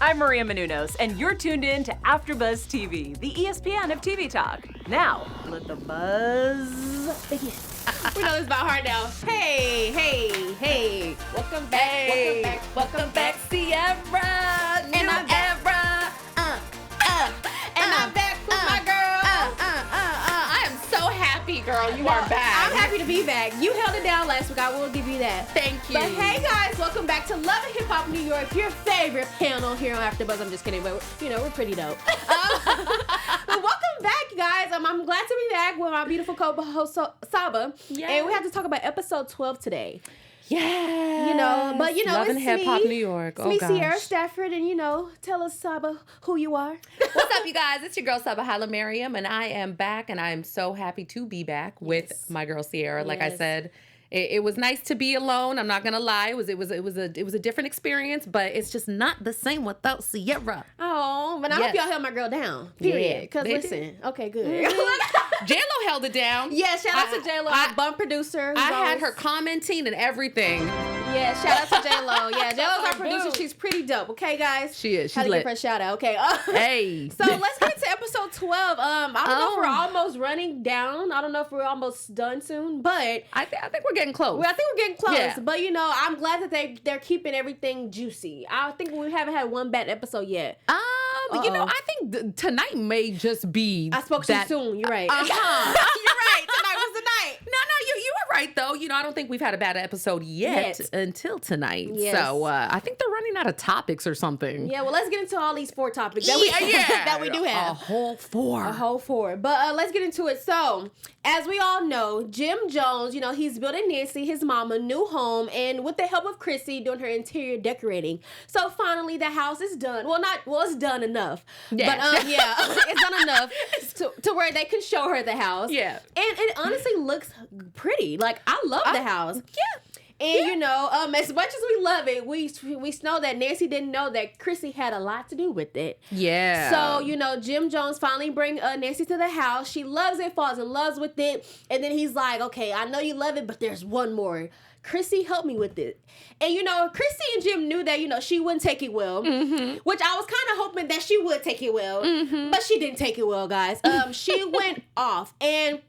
I'm Maria Menounos, and you're tuned in to AfterBuzz TV, the ESPN of TV talk. Now, let the buzz begin. We know this about hard now. Hey. Welcome back. Welcome back, Sierra. And I'm Era. And I'm back with my girl. I am so happy, girl. You are back. I'm happy to be back. You held it down last week. I will give you that. Thank you. But hey, guys, welcome back to Love and Hip Hop New York, your favorite panel here on AfterBuzz. I'm just kidding, but we're pretty dope. But welcome back, guys. I'm glad to be back with my beautiful co-host Saba. Yes. And we have to talk about episode 12 today. Yeah. But Love and it's Hip Hop me. New York. It's me, Sierra Stafford, and tell us, Saba, who you are. What's up, you guys? It's your girl Saba, Hailemariam, and I am back, and I am so happy to be back with my girl Sierra. Like I said, it was nice to be alone. I'm not gonna lie. It was a different experience, but it's just not the same without Sierra. Oh, but I hope y'all held my girl down. Period. Because listen, okay, good. J-Lo held it down. Yeah, shout out to J-Lo, our bump producer. I had her commenting and everything. Yeah, shout out to J-Lo. Yeah, J-Lo's our producer. She's pretty dope. Okay, guys? She is. She's Had to lit. give her a shout out. Okay. Hey. So let's get into episode 12. I don't know if we're almost running down. I don't know if we're almost done soon, but I think we're getting close. I think we're getting close. Yeah. But I'm glad that they're keeping everything juicy. I think we haven't had one bad episode yet. I think tonight may just be. I spoke too soon. You're right. You're right. Tonight was the night. No, you were right though. I don't think we've had a bad episode yet. Until tonight. Yes. So I think they're running out of topics or something. Yeah. Well, let's get into all these 4 topics that we do have. A whole 4. But let's get into it. So, as we all know, Jim Jones, he's building Nancy, his mama, new home, and with the help of Chrissy doing her interior decorating. So finally, the house is done. It's done enough. Yeah. But it's done enough to where they can show her the house. Yeah. And it honestly looks pretty. Like, I love the house. Yeah. And as much as we love it, we know that Nancy didn't know that Chrissy had a lot to do with it. Yeah. So, Jim Jones finally bring Nancy to the house. She loves it, falls in love with it. And then he's like, okay, I know you love it, but there's one more. Chrissy, help me with it. And, Chrissy and Jim knew that, she wouldn't take it well, which I was kind of hoping that she would take it well, but she didn't take it well, guys. She went off. And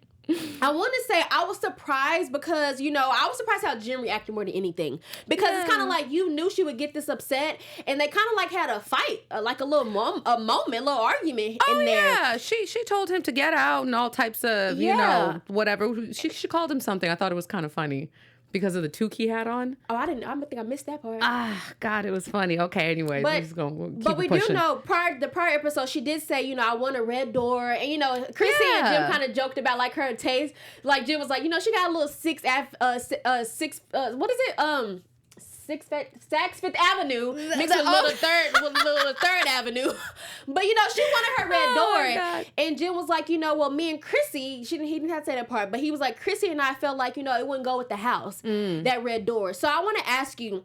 I want to say I was surprised because, I was surprised how Jim reacted more than anything. Because it's kind of like you knew she would get this upset, and they kind of like had a fight, like a little moment, a little argument in there. Yeah, she told him to get out and all types of, whatever. She called him something. I thought it was kind of funny. Because of the toque he had on? Oh, I think I missed that part. God, it was funny. Okay, anyways, we're just gonna keep we pushing. do know the prior episode she did say, I want a red door, and Chrissy and Jim kind of joked about like her taste. Like Jim was like, she got a little Saks Fifth Avenue mixed with little Third Avenue. But she wanted her red door. And Jim was like, well, me and Chrissy, he didn't have to say that part, but he was like, Chrissy and I felt like, it wouldn't go with the house, that red door. So I want to ask you,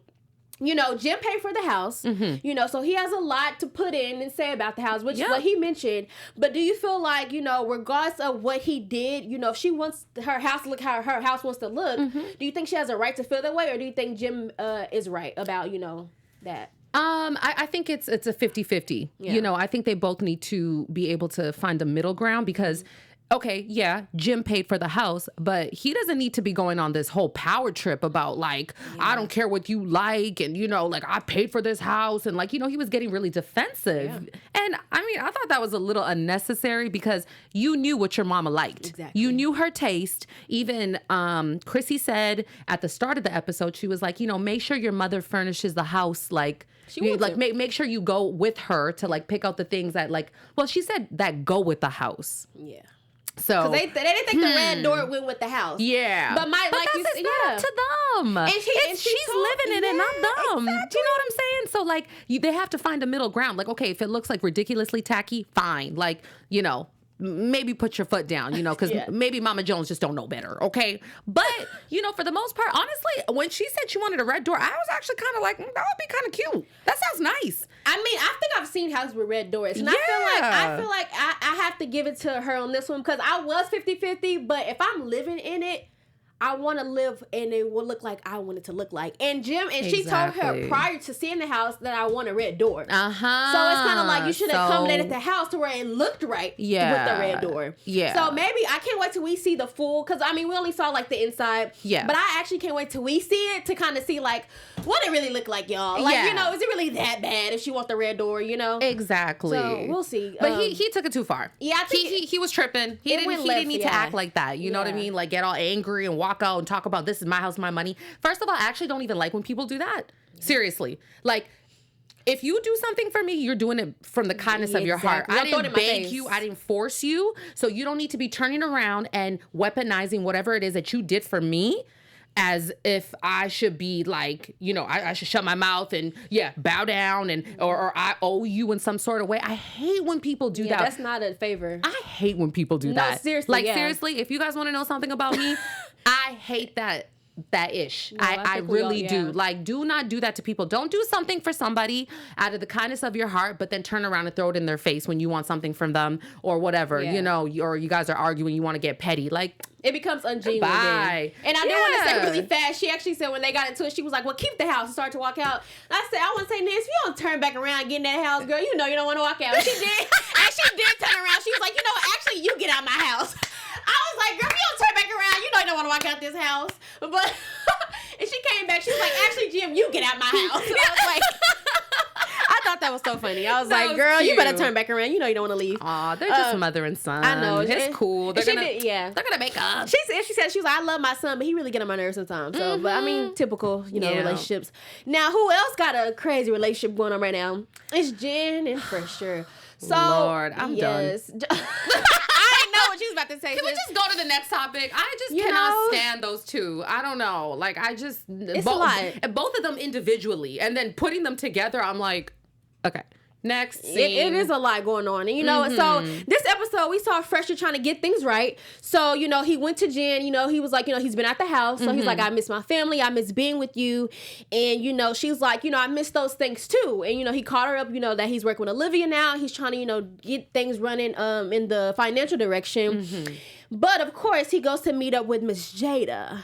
Jim paid for the house, so he has a lot to put in and say about the house, which is what he mentioned. But do you feel like, regardless of what he did, if she wants her house to look how her house wants to look, do you think she has a right to feel that way? Or do you think Jim is right about, that? I think it's a 50-50. Yeah. I think they both need to be able to find a middle ground because okay, yeah, Jim paid for the house, but he doesn't need to be going on this whole power trip about like, I don't care what you like. And, like I paid for this house. And like, he was getting really defensive. Yeah. And I mean, I thought that was a little unnecessary because you knew what your mama liked. Exactly. You knew her taste. Even Chrissy said at the start of the episode, she was like, make sure your mother furnishes the house like, make sure you go with her to like pick out the things that like, well, she said that go with the house. Yeah. So they didn't think the red door went with the house. Yeah, but that's not up to them. And she's living in it, not them. Exactly. Do you know what I'm saying? So like, they have to find a middle ground. Like, okay, if it looks like ridiculously tacky, fine. Like, maybe put your foot down, because maybe Mama Jones just don't know better, okay? But, for the most part, honestly, when she said she wanted a red door, I was actually kind of like, that would be kind of cute. That sounds nice. I mean, I think I've seen houses with red doors. And I feel like I have to give it to her on this one because I was 50-50, but if I'm living in it, I want to live and it will look like I want it to look like. And Jim, and she told her prior to seeing the house that I want a red door. Uh-huh. So it's kind of like you should have come in at the house to where it looked right with the red door. Yeah. So maybe I can't wait till we see the full, because I mean, we only saw like the inside. Yeah. But I actually can't wait till we see it to kind of see like what it really look like, y'all. Like, you know, is it really that bad if she wants the red door, you know? Exactly. So we'll see. But he took it too far. Yeah, I think he was tripping. He didn't need to act like that. You know what I mean? Like get all angry and walk out and talk about this is my house, my money. First of all, I actually don't even like when people do that. Seriously. Like, if you do something for me, you're doing it from the kindness of your heart. I didn't beg you. I didn't force you. So you don't need to be turning around and weaponizing whatever it is that you did for me as if I should be like, you know, I should shut my mouth and bow down and or I owe you in some sort of way. I hate when people do that. That's not a favor. I hate when people do that. No, seriously. Like seriously, if you guys want to know something about me, I hate that ish. No, I really do. Like, do not do that to people. Don't do something for somebody out of the kindness of your heart, but then turn around and throw it in their face when you want something from them or whatever, you know, or you guys are arguing, you want to get petty. Like, it becomes ungenuine. Bye. And I do want to say really fast, she actually said when they got into it, she was like, well, keep the house and start to walk out. And I said, I want to say, Nancy, if you don't turn back around and get in that house, girl, you know you don't want to walk out. And she did. And she did turn around. She was like, you know what? Actually, you get out my house. I was like, girl, if you don't turn back around, you know you don't want to walk out this house. But and she came back. She was like, actually, Jim, you get out my house. And I was like, I thought that was so funny. I was like, girl, cute. You better turn back around. You know you don't want to leave. Aw, they're just mother and son. I know. It's cool. They're gonna make up. She said, she was like, I love my son, but he really get on my nerves sometimes. So, but I mean, typical, you know, relationships. Now, who else got a crazy relationship going on right now? It's Jen and Phresher. So, Lord, I'm done. I didn't know what she was about to say. Can we just go to the next topic? I just cannot stand those two. I don't know. Like, it's a lot. Both of them individually, and then putting them together, I'm like, okay. Next scene. It is a lot going on. And, you know, so this episode, we saw Phresher trying to get things right. So, you know, he went to Jen. You know, he was like, you know, he's been at the house. So he's like, I miss my family. I miss being with you. And, you know, she's like, you know, I miss those things too. And, you know, he caught her up, you know, that he's working with Olivia now. He's trying to, you know, get things running in the financial direction. But, of course, he goes to meet up with Miss Jada.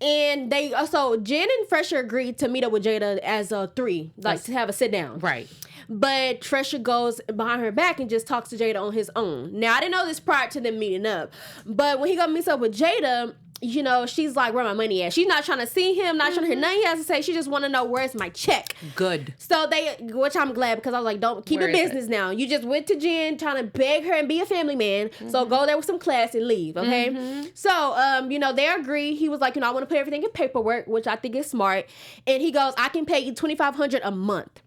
And so Jen and Phresher agreed to meet up with Jada as a three, like to have a sit down. Right. But Phresher goes behind her back and just talks to Jada on his own. Now, I didn't know this prior to them meeting up. But when he goes meets up with Jada, you know, she's like, where my money at? She's not trying to see him, not trying to hear nothing he has to say. She just want to know, where's my check? Good. So which I'm glad, because I was like, don't keep it business now. You just went to Jen trying to beg her and be a family man. So go there with some class and leave, okay? So, you know, they agree. He was like, you know, I want to put everything in paperwork, which I think is smart. And he goes, I can pay you $2,500 a month.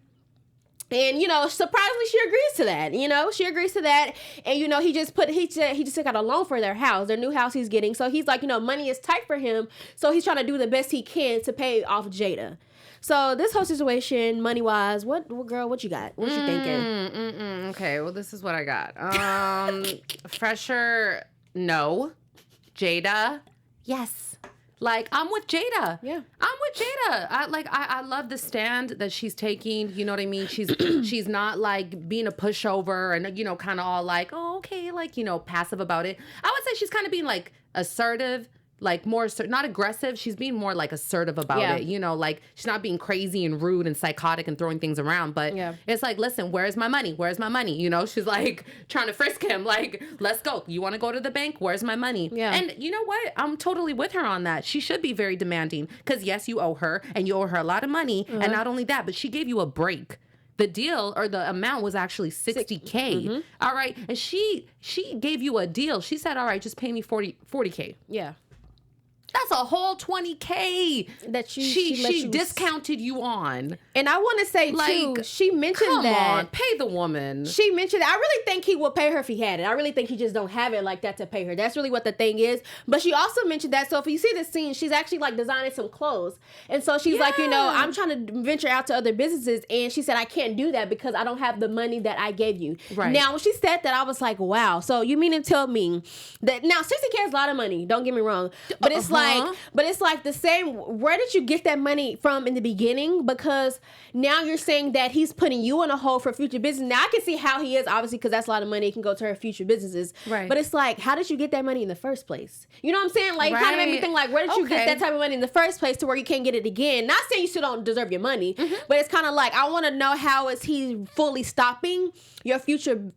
And, you know, surprisingly, she agrees to that. You know, she agrees to that. And, you know, he just took out a loan for their house, their new house he's getting. So he's like, you know, money is tight for him. So he's trying to do the best he can to pay off Jada. So this whole situation, money-wise, what girl, what you got? What you thinking? Okay, well, this is what I got. Phresher, no. Jada, yes. Like, I'm with Jada. Yeah. I'm with Jada. I love the stand that she's taking. You know what I mean? She's not like being a pushover and, you know, kind of all like, oh, okay, like, you know, passive about it. I would say she's kind of being like assertive, like more, not aggressive. She's being more like assertive about it. You know, like she's not being crazy and rude and psychotic and throwing things around. But it's like, listen, where's my money? Where's my money? You know, she's like trying to frisk him. Like, let's go. You want to go to the bank? Where's my money? Yeah. And you know what? I'm totally with her on that. She should be very demanding because yes, you owe her and you owe her a lot of money. And not only that, but she gave you a break. The deal or the amount was actually $60K. All right. And she gave you a deal. She said, all right, just pay me $40K. Yeah. That's a whole $20K that she discounted you on. And I want to say, like, too, she mentioned that. Come on, pay the woman. She mentioned that. I really think he would pay her if he had it. I really think he just don't have it like that to pay her. That's really what the thing is. But she also mentioned that. So if you see the scene, she's actually like designing some clothes. And so she's like, you know, I'm trying to venture out to other businesses. And she said, I can't do that because I don't have the money that I gave you. Right. Now, when she said that, I was like, wow. So you mean to tell me that now $60K is a lot of money. Don't get me wrong. But it's like, like, but it's like the same. Where did you get that money from in the beginning? Because now you're saying that he's putting you in a hole for future business. Now I can see how he is, obviously, because that's a lot of money. It can go to her future businesses. Right. But it's like, how did you get that money in the first place? You know what I'm saying? Like, it kind of made me think, like, where did you get that type of money in the first place to where you can't get it again? Not saying you still don't deserve your money, but it's kind of like, I want to know, how is he fully stopping your future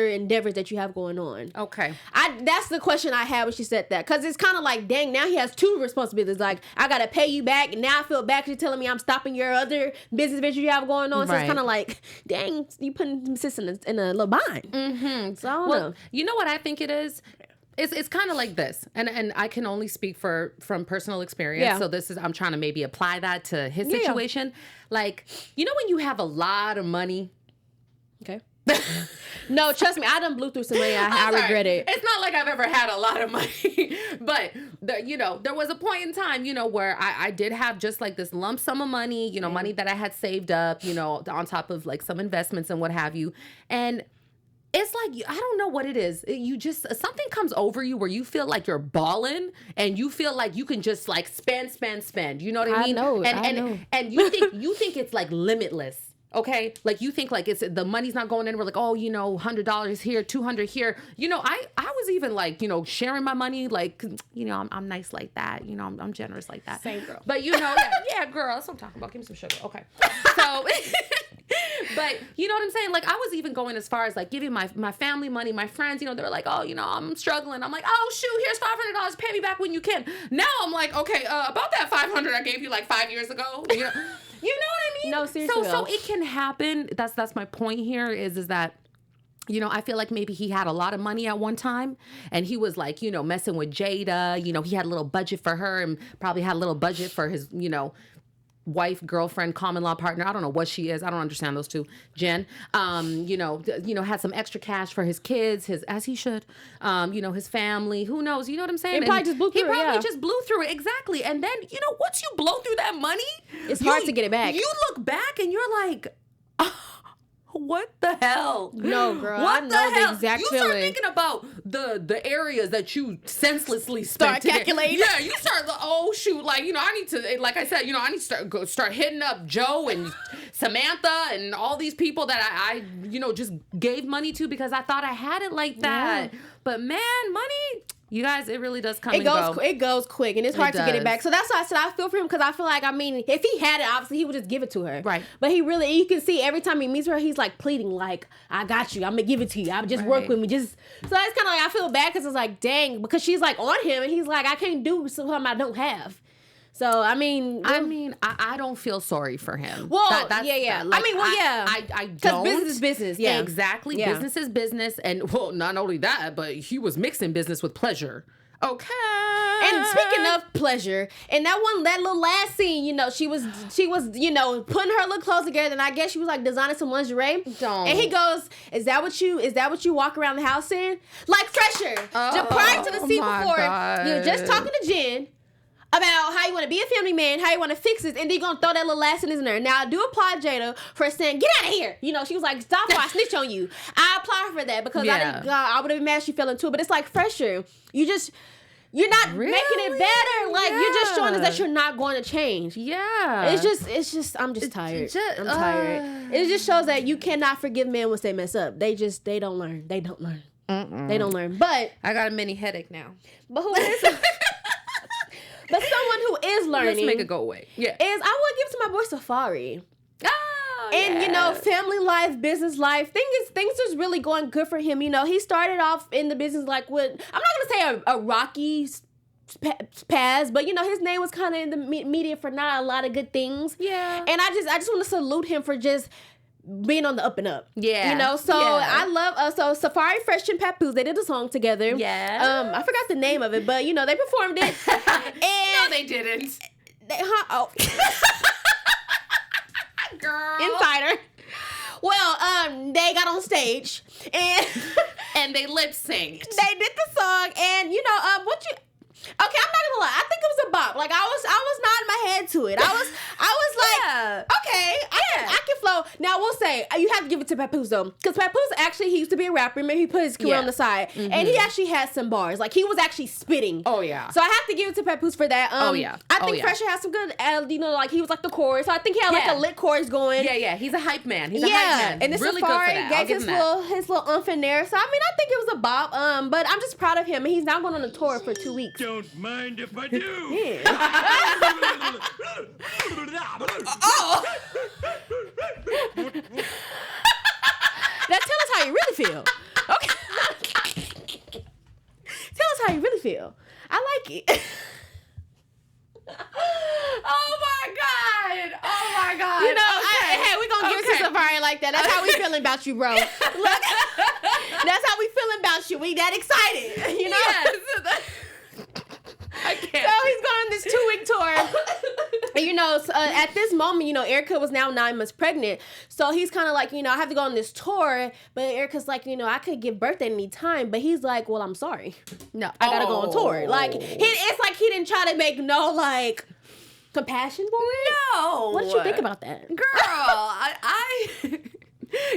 endeavors that you have going on? Okay. That's the question I had when she said that, because it's kind of like, dang, now he has two responsibilities. Like, I gotta pay you back, and now I feel bad because you're telling me I'm stopping your other business venture you have going on. So it's kind of like, dang, you putting sis in a little bind. So I don't know. You know what I think it is? It's kind of like this, and I can only speak from personal experience. Yeah. So I'm trying to maybe apply that to his situation. Like, you know, when you have a lot of money. Okay. No, trust me, I done blew through some money. I regret it. It's not like I've ever had a lot of money, but there was a point in time, where I did have just like this lump sum of money, money that I had saved up, on top of like some investments and what have you. And it's like, I don't know what it is. You just, something comes over you where you feel like you're balling and you feel like you can just like spend. You know what I mean? I know. And you think it's like limitless. Okay, like you think like it's the money's not going anywhere. Like, oh, $100 here, $200 here. I was even like sharing my money. Like, I'm nice like that. I'm generous like that. Same girl. But yeah, girl. That's what I'm talking about. Give me some sugar. Okay. So, but you know what I'm saying? Like, I was even going as far as like giving my family money, my friends. They were like, oh, I'm struggling. I'm like, oh shoot, here's $500. Pay me back when you can. Now I'm like, okay, about that $500 I gave you like 5 years ago. You know what I mean? No, seriously. So it can happen. That's my point here is that, I feel like maybe he had a lot of money at one time and he was like, messing with Jada. He had a little budget for her and probably had a little budget for his, wife, girlfriend, common law partner. I don't know what she is. I don't understand those two. Jen, had some extra cash for his kids, as he should, his family. Who knows? You know what I'm saying? He probably just blew through it. He probably just blew through it. Exactly. And then, once you blow through that money, it's hard to get it back. You look back and you're like, what the hell? No, girl. I know the exact feeling. You start thinking about the areas that you senselessly spent. Start calculating. Yeah, you start, oh shoot, like, I need to, like I said, I need to start hitting up Joe and Samantha and all these people that I just gave money to because I thought I had it like that. Yeah. But man, money, you guys, it really does come and go. It goes quick, and it's hard to get it back. So that's why I said I feel for him, because I feel like, if he had it, obviously he would just give it to her. Right. But you can see every time he meets her, he's like pleading, like, I got you. I'm going to give it to you. I'll just work with me. So it's kind of like, I feel bad because it's like, dang, because she's like on him, and he's like, I can't do something I don't have. So, I don't feel sorry for him. Well, yeah. Like, I don't. Because business is business, yeah. Exactly. Yeah. Business is business. And, well, not only that, but he was mixing business with pleasure. Okay. And speaking of pleasure, and that little last scene, she was putting her little clothes together, and I guess she was like designing some lingerie. And he goes, Is that what you walk around the house in? Like Phresher. Prior to the scene before, you were just talking to Jen about how you want to be a family man, how you want to fix this, and then you're going to throw that little last sentence in there. Now, I do applaud Jada for saying, get out of here. She was like, stop or I snitch on you. I applaud her for that, because I would have been mad she fell into it. But it's like, Phresher, you're not making it better. Like, you're just showing us that you're not going to change. Yeah. It's just, I'm just tired. I'm tired. It just shows that you cannot forgive men once they mess up. They don't learn. They don't learn. They don't learn. But I got a mini headache now. But who is But someone who is learning. Let's make it go away. Yeah. I want to give it to my boy Safaree. Oh, and family life, business life, things is really going good for him. He started off in the business like with, I'm not gonna say a rocky path, but his name was kind of in the media for not a lot of good things. Yeah. And I just want to salute him for just being on the up and up. Yeah. I love Safaree, Phresher, and Papoose, they did a song together. Yeah. I forgot the name of it, but they performed it. No, they didn't. Girl. Insider. Well, they got on stage and they lip synced. They did the song, and okay, I'm not gonna lie. I think it was a bop. Like I was nodding my head to it. I was like, okay, I can flow now we'll say you have to give it to Papoose though, because Papoose actually he used to be a rapper. Maybe he put his career on the side, and he actually had some bars. Like he was actually spitting. Oh yeah. So I have to give it to Papoose for that. I think Phresher has some good. Like he was like the chorus. So I think he had like a lit chorus going. Yeah. He's a hype man. He's a hype man. And the really Safaree good for that. gave his little umph in there. So I mean, I think it was a bop. But I'm just proud of him. And he's now going on a tour for 2 weeks. Don't mind if I do. Now tell us how you really feel. Okay. Tell us how you really feel. I like it. Oh my God. You know, hey, we're going to give it to Safaree like that. That's how we feeling about you, bro. Look, that's how we feeling about you. We that excited, you know? Yes. I can't. So he's going on this 2-week tour. And, you know, at this moment, you know, Erica was now 9 months pregnant. So he's kind of like, you know, I have to go on this tour. But Erica's like, you know, I could give birth at any time. But he's like, well, I'm sorry. No, I got to go on tour. Like, it's like he didn't try to make no, like, compassion for it. No. What did you think about that? Girl, I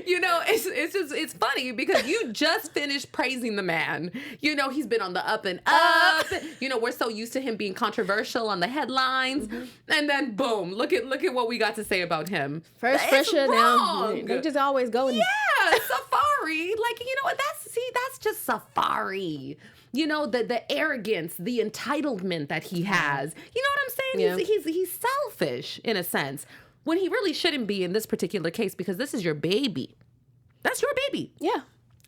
you know, it's funny because you just finished praising the man. You know, he's been on the up and up. You know, we're so used to him being controversial on the headlines. And then boom, look at what we got to say about him. First Phresher, now they just always go and Safaree. Like, you know what? That's just Safaree. You know, the arrogance, the entitlement that he has. You know what I'm saying? Yeah. He's selfish in a sense. When he really shouldn't be in this particular case, because this is your baby. That's your baby. Yeah.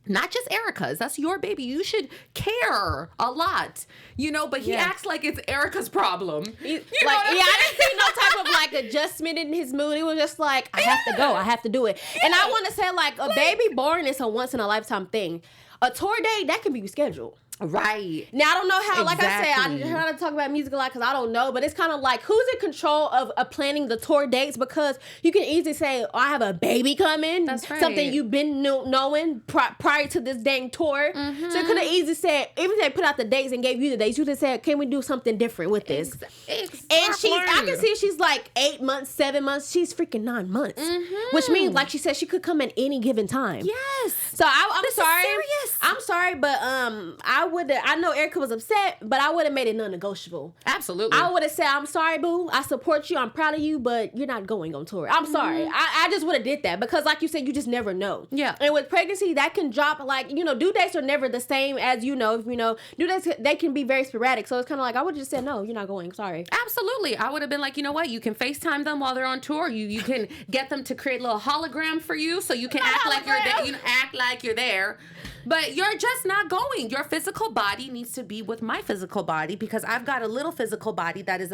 Not just Erica's. That's your baby. You should care a lot, you know, but he acts like it's Erica's problem. I didn't see no type of like adjustment in his mood. It was just like, I have to go. I have to do it. Yeah. And I want to say like a baby born is a once in a lifetime thing. A tour date, that can be rescheduled. Right. Now, I don't know how, like I said, I try to talk about music a lot because I don't know, but it's kind of like, who's in control of planning the tour dates? Because you can easily say, I have a baby coming. That's right. Something you've been knowing prior to this dang tour. So you could have easily said, even if they put out the dates and gave you the dates, you could have said, can we do something different with this? Exactly. And I can see she's like 8 months, 7 months. She's freaking 9 months. Which means, like she said, she could come at any given time. Yes. So I'm sorry. Serious. I'm sorry, but I know Erica was upset, but I would have made it non-negotiable. Absolutely. I would have said, I'm sorry, boo. I support you. I'm proud of you, but you're not going on tour. I'm sorry. I just would have did that because, like you said, you just never know. Yeah. And with pregnancy, that can drop, like, you know, due dates are never the same as, you know, due dates, they can be very sporadic. So it's kind of like, I would have just said, no, you're not going. Sorry. Absolutely. I would have been like, you know what? You can FaceTime them while they're on tour. You can get them to create a little hologram for you so you can act like you're there. You act like you're there. But you're just not going. Your physical body needs to be with my physical body because I've got a little physical body body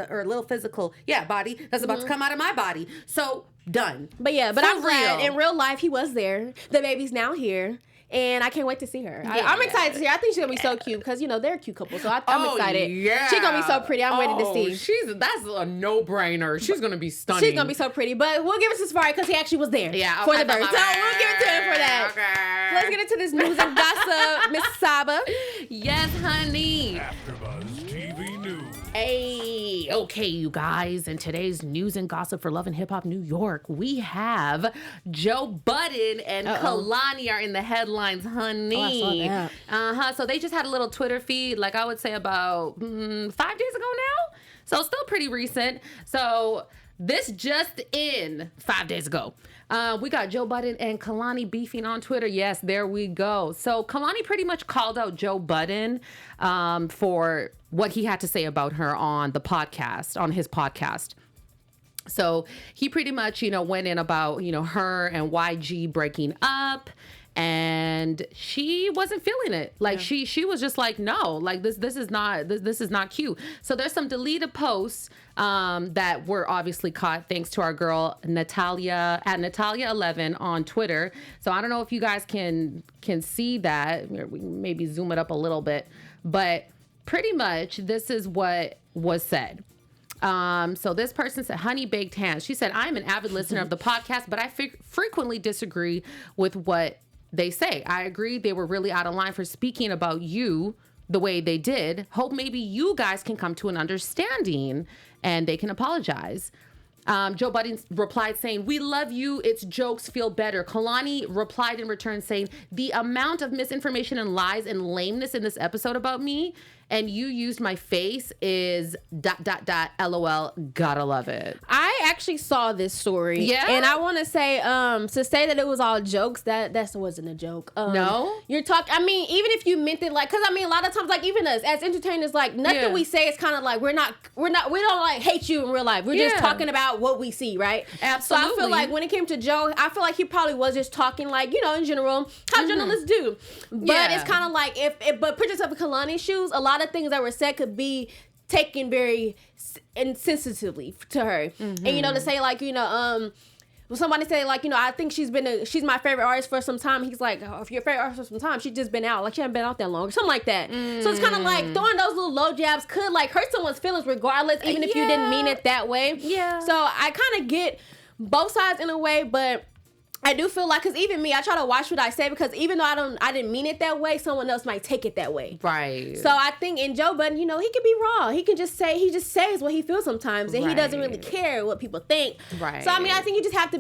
that's about to come out of my body. So done. But yeah, but I'm glad in real life he was there. The baby's now here. And I can't wait to see her. Yeah. I'm excited to see her. I think she's going to be so cute because, you know, they're a cute couple. So I'm excited. Yeah. She's going to be so pretty. I'm ready to see. That's a no-brainer. She's going to be stunning. She's going to be so pretty. But we'll give it to Safaree because he actually was there for the birth. So we'll give it to him for that. Okay. Let's get into this news and gossip. Miss Saba. Yes, honey. AfterBuzz TV News. Hey, okay, you guys. In today's news and gossip for Love and Hip Hop New York, we have Budden and Kehlani are in the headlines, honey. Oh, I saw that. So they just had a little Twitter feed, like I would say about 5 days ago now. So still pretty recent. So this just in 5 days ago. We got Budden and Kehlani beefing on Twitter. Yes, there we go. So Kehlani pretty much called out Budden for what he had to say about her on the podcast, on his podcast. So he pretty much, you know, went in about, you know, her and YG breaking up. And she wasn't feeling it. Like she was just like, no, like this is not cute. So there's some deleted posts that were obviously caught thanks to our girl Natalia at Natalia11 on Twitter. So I don't know if you guys can see that. We can maybe zoom it up a little bit, but pretty much this is what was said. So this person said, Honey Baked Hands. She said, I'm an avid listener of the podcast, but I frequently disagree with what they say. I agree they were really out of line for speaking about you the way they did. Hope maybe you guys can come to an understanding and they can apologize. Joe Budden replied saying, "We love you. It's jokes feel better." Kehlani replied in return saying, "The amount of misinformation and lies and lameness in this episode about me, and you used my face is ... LOL. Gotta love it." I actually saw this story. Yeah? And I want to say that it was all jokes, that wasn't a joke. No? You're talking, I mean, even if you meant it, like, because I mean, a lot of times, like, even us as entertainers, like, nothing we say is kind of like, we don't like hate you in real life. We're just talking about what we see, right? Absolutely. So I feel like when it came to Joe, I feel like he probably was just talking, like, you know, in general, how journalists do. But it's kind of like, but put yourself in Kehlani's shoes, a lot of things that were said could be taken very insensitively to her. And, you know, to say, like, you know, when somebody say, like, you know, I think she's my favorite artist for some time, he's like, oh, if you're a favorite artist for some time, she's just been out. Like, she hasn't been out that long or something like that. So it's kind of like throwing those little low jabs could, like, hurt someone's feelings regardless, even if you didn't mean it that way. Yeah. So I kind of get both sides in a way, but I do feel like, because even me, I try to watch what I say, because even though I didn't mean it that way, someone else might take it that way. Right. So I think in Joe Budden, you know, he can be raw. He just says what he feels sometimes, and he doesn't really care what people think. Right. So I mean, I think you just have to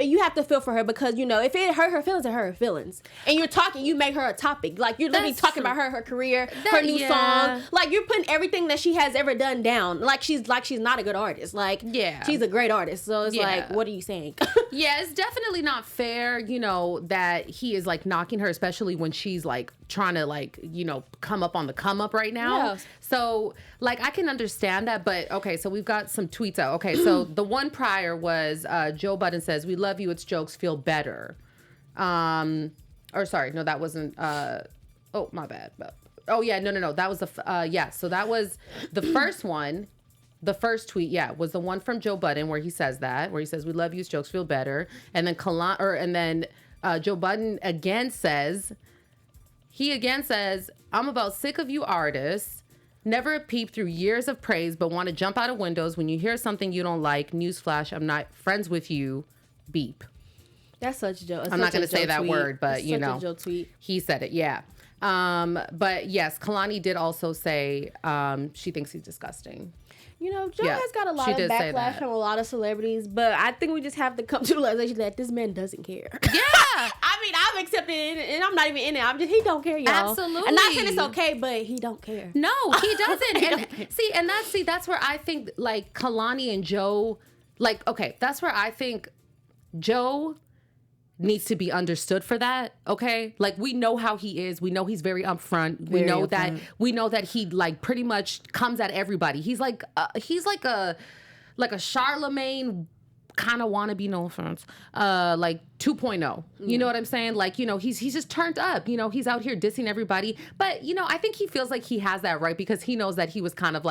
you have to feel for her, because, you know, if it hurt her feelings, it hurt her feelings. And you make her a topic. Like, you're literally talking about her career, her new song. Like, you're putting everything that she has ever done down. Like she's not a good artist. Like, she's a great artist. So it's like, what are you saying? Yeah, it's definitely not fair, you know, that he is like knocking her, especially when she's like trying to, like, you know, come up on the come up right now. Yes. So like, I can understand that, but okay, so we've got some tweets out. Okay, so the one prior was Joe Budden says, "We love you, it's jokes feel better." Or sorry, no, that wasn't oh, my bad. Oh yeah, no, that was the so that was the first one. The first tweet, was the one from Joe Budden where he says, "We love you, jokes feel better." And then Joe Budden again says, "I'm about sick of you artists. Never a peep through years of praise, but want to jump out of windows when you hear something you don't like. Newsflash, I'm not friends with you. Beep." That's such a joke. I'm not going to say that word, but that's you know, such a Joe tweet. He said it, yeah. But yes, Kehlani did also say she thinks he's disgusting. You know, Joe has got a lot of backlash from a lot of celebrities, but I think we just have to come to the realization that this man doesn't care. Yeah. I mean, I've accepted it, and I'm not even in it. He don't care, y'all. Absolutely. I'm not saying it's okay, but he don't care. No, he doesn't. That's where I think, like, Kehlani and Joe, like, okay, that's where I think Joe needs to be understood for that, okay? Like, we know how he is. We know he's very upfront. We know that he, like, pretty much comes at everybody. He's like a Charlemagne kind of wannabe, no offense, like 2.0. You know what I'm saying? Like, you know, he's just turned up. You know, he's out here dissing everybody. But, you know, I think he feels like he has that right, because he knows that he was kind of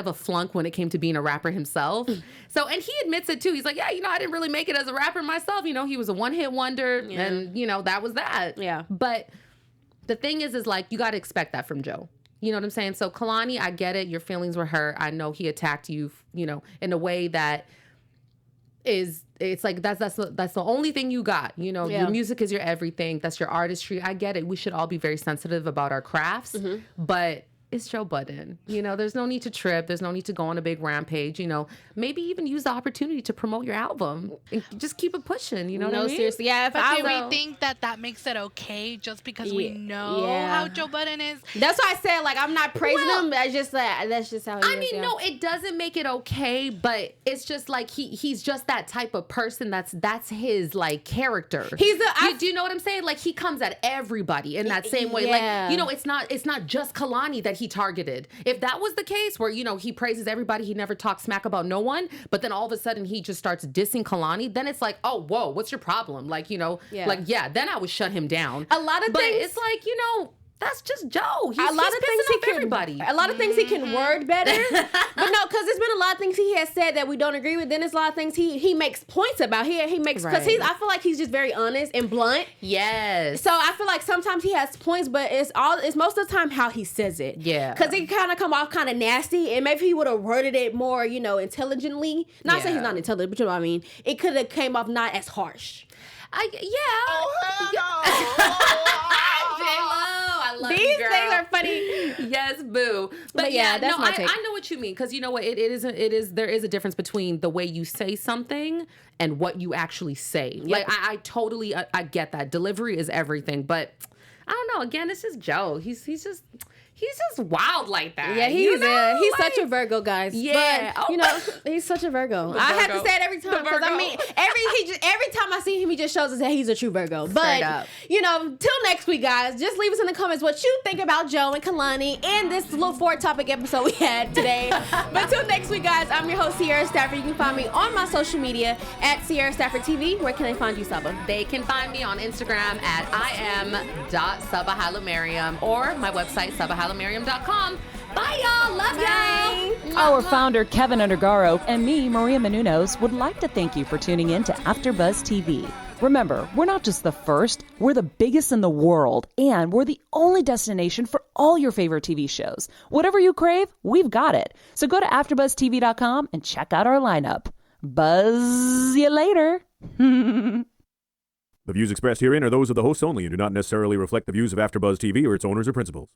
a flunk when it came to being a rapper himself. So, and he admits it too. He's like, yeah, you know, I didn't really make it as a rapper myself. You know, he was a one-hit wonder, and, you know, that was that. Yeah. But the thing is like, you got to expect that from Joe. You know what I'm saying? So, Kehlani, I get it. Your feelings were hurt. I know he attacked you, you know, in a way that it's like, that's the only thing you got. You know, your music is your everything. That's your artistry. I get it. We should all be very sensitive about our crafts, but it's Joe Budden. You know, there's no need to trip. There's no need to go on a big rampage. You know, maybe even use the opportunity to promote your album and just keep it pushing. You know what I mean? Seriously. Yeah. Do we think that makes it okay just because we know how Joe Budden is? That's why I said, like, I'm not praising him. That's just how he is. I mean, no, it doesn't make it okay, but it's just like he's just that type of person. That's his, like, character. Do you know what I'm saying? Like, he comes at everybody in that same way. Like, you know, it's not just Kehlani that he targeted. If that was the case, where, you know, he praises everybody, he never talks smack about no one, but then all of a sudden he just starts dissing Kehlani, then it's like, oh, whoa, what's your problem? Like, you know, then I would shut him down. A lot of things, it's like, you know, that's just Joe. He's pissing off everybody. A lot of things he can word better. But no, because there's been a lot of things he has said that we don't agree with. Then there's a lot of things he makes points about. He makes, because I feel like he's just very honest and blunt. Yes. So I feel like sometimes he has points, but it's most of the time how he says it. Yeah. Because it kind of come off kind of nasty, and maybe he would have worded it more, you know, intelligently. Not saying he's not intelligent, but you know what I mean. It could have came off not as harsh. I love these things are funny. Yes, boo. But yeah, that's my take. I know what you mean, because you know what, there is a difference between the way you say something and what you actually say. Yep. Like I totally I get that. Delivery is everything, but I don't know. Again, it's just Joe. He's just wild like that. Yeah, he's such a Virgo, guys. Yeah, but, he's such a Virgo. I have to say it every time because I mean, every time I see him, he just shows us that he's a true Virgo. But till next week, guys, just leave us in the comments what you think about Joe and Kehlani and this little 4-topic episode we had today. But till next week, guys, I'm your host Sierra Stafford. You can find me on my social media at Sierra Stafford TV. Where can they find you, Saba? They can find me on Instagram at im.Hailemariam or my website Hailemariam.com. Bye, y'all. Love y'all. Our founder, Keven Undergaro, and me, Maria Menounos, would like to thank you for tuning in to AfterBuzz TV. Remember, we're not just the first, we're the biggest in the world, and we're the only destination for all your favorite TV shows. Whatever you crave, we've got it. So go to AfterBuzzTV.com and check out our lineup. Buzz you later. The views expressed herein are those of the hosts only and do not necessarily reflect the views of AfterBuzz TV or its owners or principals.